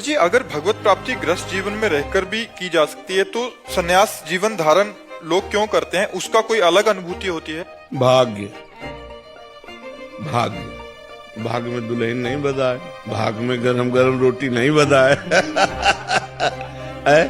जी अगर भगवत प्राप्ति ग्रस्त जीवन में रहकर भी की जा सकती है तो संन्यास जीवन धारण लोग क्यों करते हैं? उसका कोई अलग अनुभूति होती है? भाग्य भाग्य भाग में दुल्हन नहीं बधाए, भाग में गरम गरम रोटी नहीं बधाए है?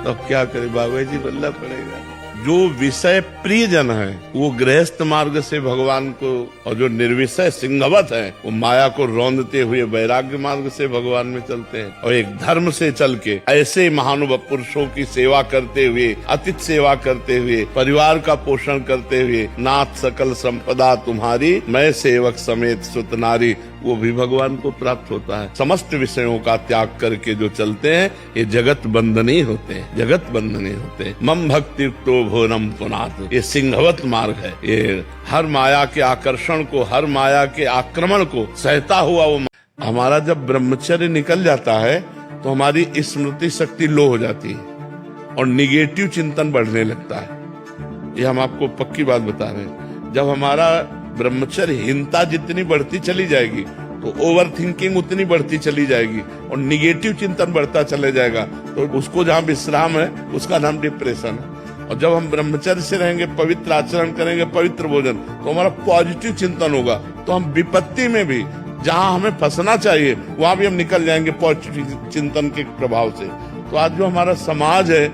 तो क्या करे बाबा जी, बोलना पड़ेगा। जो विषय प्रिय जन है वो गृहस्थ मार्ग से भगवान को, और जो निर्विषय सिंहवत है वो माया को रौंदते हुए वैराग्य मार्ग से भगवान में चलते हैं। और एक धर्म से चल के ऐसे महानुभाव पुरुषों की सेवा करते हुए, अतिथि सेवा करते हुए, परिवार का पोषण करते हुए, नाथ सकल संपदा तुम्हारी, मैं सेवक समेत सुत नारी, वो भी भगवान को प्राप्त होता है। समस्त विषयों का त्याग करके जो चलते हैं ये जगत बंधनी होते हैं, जगत बंधनी होते हैं। मम भक्ति तो भोरम पुनात, ये सिंहवत मार्ग है। ये हर माया के आकर्षण को, हर माया के आक्रमण को सहता हुआ वो। हमारा जब ब्रह्मचर्य निकल जाता है तो हमारी स्मृति शक्ति लो हो जाती है और निगेटिव चिंतन बढ़ने लगता है। ये हम आपको पक्की बात बता रहे हैं। जब हमारा ब्रह्मचर्यहीनता जितनी बढ़ती चली जाएगी तो ओवर थिंकिंग उतनी बढ़ती चली जाएगी और निगेटिव चिंतन बढ़ता चले जाएगा। तो उसको जहाँ विश्राम है उसका नाम डिप्रेशन है। और जब हम ब्रह्मचर्य से रहेंगे, पवित्र आचरण करेंगे, पवित्र भोजन, तो हमारा पॉजिटिव चिंतन होगा। तो हम विपत्ति में भी जहाँ हमें फंसना चाहिए वहां भी हम निकल जाएंगे पॉजिटिव चिंतन के प्रभाव से। तो आज जो हमारा समाज है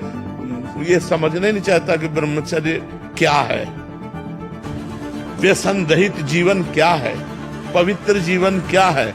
ये समझने नहीं चाहता कि ब्रह्मचर्य क्या है, व्यसन रहित जीवन क्या है, पवित्र जीवन क्या है।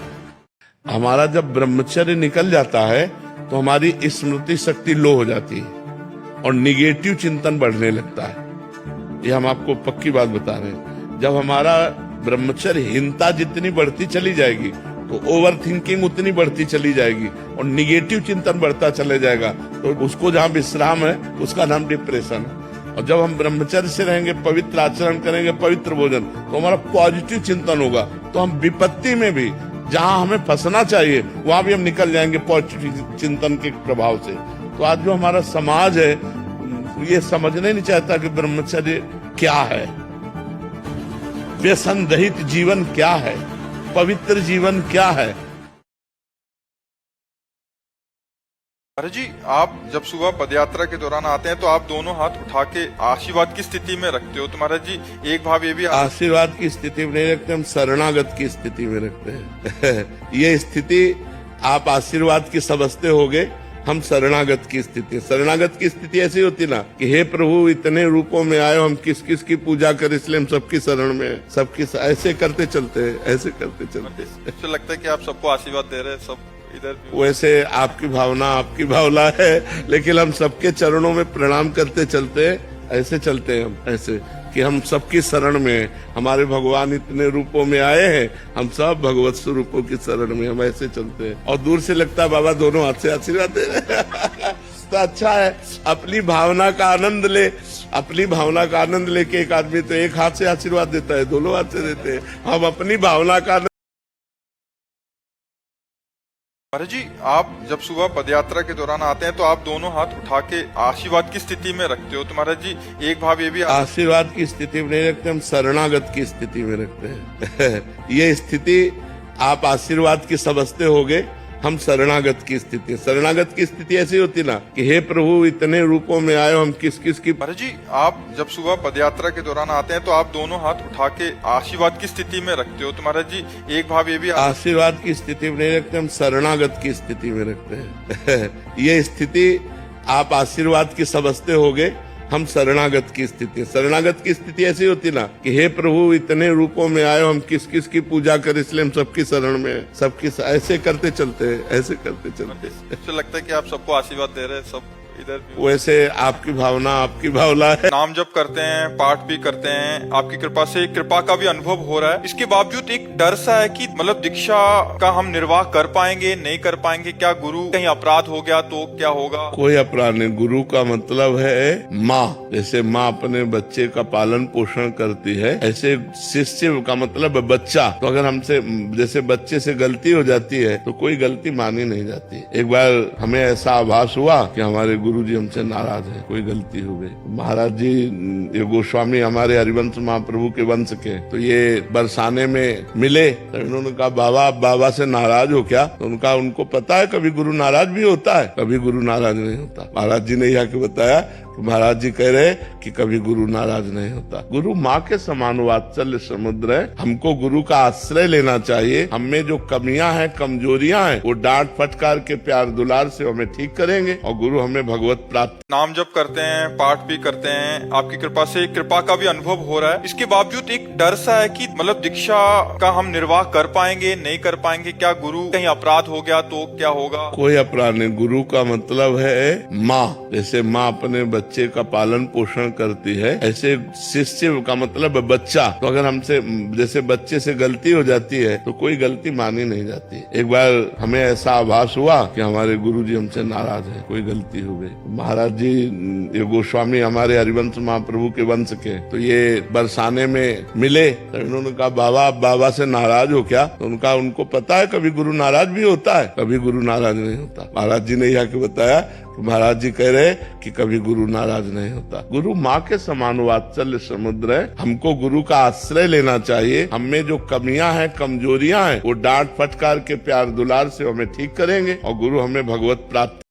हमारा जब ब्रह्मचर्य निकल जाता है तो हमारी स्मृति शक्ति लो हो जाती है और निगेटिव चिंतन बढ़ने लगता है। ये हम आपको पक्की बात बता रहे हैं। जब हमारा ब्रह्मचर्यहीनता जितनी बढ़ती चली जाएगी तो ओवर थिंकिंग उतनी बढ़ती चली जाएगी और निगेटिव चिंतन बढ़ता चले जाएगा। तो उसको जहाँ विश्राम है उसका नाम डिप्रेशन है। और जब हम ब्रह्मचर्य से रहेंगे, पवित्र आचरण करेंगे, पवित्र भोजन, तो हमारा पॉजिटिव चिंतन होगा। तो हम विपत्ति में भी जहाँ हमें फंसना चाहिए वहां भी हम निकल जाएंगे पॉजिटिव चिंतन के प्रभाव से। तो आज जो हमारा समाज है ये समझने नहीं चाहता कि ब्रह्मचर्य क्या है, व्यसन रहित जीवन क्या है, पवित्र जीवन क्या है। महाराज जी आप जब सुबह पदयात्रा के दौरान आते हैं तो आप दोनों हाथ उठा के आशीर्वाद की स्थिति में रखते हो। तो महाराज जी एक भाव ये भी, आशीर्वाद की स्थिति में नहीं रखते, हम शरणागत की स्थिति में रखते हैं ये स्थिति आप आशीर्वाद की समझते होगे, हम शरणागत की स्थिति। शरणागत की स्थिति ऐसी होती ना कि हे प्रभु इतने रूपों में आए, हम किस किस की पूजा करें, इसलिए हम सबकी शरण में, सबकी ऐसे करते चलते हैं, ऐसे करते चलते हैं। मुझे लगता है कि आप सबको आशीर्वाद दे रहे हैं, सब इधर। वैसे आपकी भावना है, लेकिन हम सबके चरणों में प्रणाम करते चलते हैं, ऐसे चलते हैं हम, ऐसे कि हम सबकी शरण में, हमारे भगवान इतने रूपों में आए हैं, हम सब भगवत स्वरूपों की शरण में, हम ऐसे चलते हैं। और दूर से लगता है बाबा दोनों हाथ से आशीर्वाद दे रहे हैं तो अच्छा है, अपनी भावना का आनंद ले। अपनी भावना का आनंद लेके एक आदमी तो एक हाथ से आशीर्वाद देता है, दोनों हाथ से देते हैं। हम अपनी भावना का महाराज जी आप जब सुबह पदयात्रा के दौरान आते हैं तो आप दोनों हाथ उठा के आशीर्वाद की स्थिति में रखते हो। तो महाराज जी एक भाव ये भी, आशीर्वाद की स्थिति में नहीं रखते, हम शरणागत की स्थिति में रखते हैं ये स्थिति आप आशीर्वाद की समझते होगे, हम शरणागत की स्थिति। शरणागत की स्थिति ऐसी होती ना कि हे प्रभु इतने रूपों में आए, हम किस किस की। महाराज जी आप जब सुबह पदयात्रा के दौरान आते हैं तो आप दोनों हाथ उठा के आशीर्वाद की स्थिति में रखते हो। तो महाराज जी एक भाव ये भी, आशीर्वाद की स्थिति में नहीं रखते, हम शरणागत की स्थिति में रखते हैं ये स्थिति आप आशीर्वाद की समझते होगे, हम शरणागत की स्थिति। शरणागत की स्थिति ऐसी होती ना कि हे प्रभु इतने रूपों में आए, हम किस किस की पूजा करें, इसलिए हम सबकी शरण में, सबकी ऐसे करते चलते हैं, ऐसे करते चलते हैं। मुझे लगता है कि आप सबको आशीर्वाद दे रहे हैं, सब इधर। वैसे आपकी भावना है। नाम जप करते हैं, पाठ भी करते हैं, आपकी कृपा से कृपा का भी अनुभव हो रहा है। इसके बावजूद एक डर सा है कि मतलब दीक्षा का हम निर्वाह कर पाएंगे, नहीं कर पाएंगे, क्या गुरु कहीं अपराध हो गया तो क्या होगा? कोई अपराध नहीं। गुरु का मतलब है माँ। जैसे माँ अपने बच्चे का पालन पोषण करती है, ऐसे शिष्य का मतलब है बच्चा। तो अगर हमसे जैसे बच्चे से गलती हो जाती है तो कोई गलती मानी नहीं जाती। एक बार हमें ऐसा आभास हुआ कि हमारे गुरुजी हमसे नाराज है, कोई गलती हो गई। महाराज जी ये गोस्वामी हमारे हरिवंश महाप्रभु के वंश के, तो ये बरसाने में मिले तो इन्होंने कहा बाबा से नाराज हो क्या? तो उनको पता है कभी गुरु नाराज भी होता है, कभी गुरु नाराज नहीं होता। महाराज जी ने यह आके बताया तो महाराज जी कह रहे कि कभी गुरु नाराज नहीं होता। गुरु माँ के समान वात्सल्य समुद्र है, हमको गुरु का आश्रय लेना चाहिए। हमें जो कमियां हैं, कमजोरियां हैं, वो डांट फटकार के प्यार दुलार से हमें ठीक करेंगे और गुरु हमें भगवत प्राप्त। नाम जप करते हैं, पाठ भी करते हैं, आपकी कृपा से कृपा का भी अनुभव हो रहा है। इसके बावजूद एक डर सा है कि मतलब दीक्षा का हम निर्वाह कर पाएंगे, नहीं कर पाएंगे, क्या गुरु कहीं अपराध हो गया तो क्या होगा? कोई अपराध नहीं। गुरु का मतलब है माँ, जैसे माँ अपने बच्चे का पालन पोषण करती है, ऐसे शिष्य का मतलब है बच्चा। तो अगर हमसे जैसे बच्चे से गलती हो जाती है तो कोई गलती मानी नहीं जाती। एक बार हमें ऐसा आभास हुआ कि हमारे गुरुजी हमसे नाराज है, कोई गलती हो गई। महाराज जी ये गोस्वामी हमारे हरिवंश महाप्रभु के वंश के, तो ये बरसाने में मिले तो इन्होंने कहा बाबा से नाराज हो क्या? तो उनको पता है कभी गुरु नाराज भी होता है, कभी गुरु नाराज नहीं होता। महाराज जी ने यह आके बताया तो महाराज जी कह रहे कि कभी गुरु नाराज नहीं होता। गुरु माँ के समान वात्सल्य समुद्र है, हमको गुरु का आश्रय लेना चाहिए। हमें जो कमियां हैं, कमजोरियां हैं, वो डांट फटकार के प्यार दुलार से हमें ठीक करेंगे और गुरु हमें भगवत प्राप्त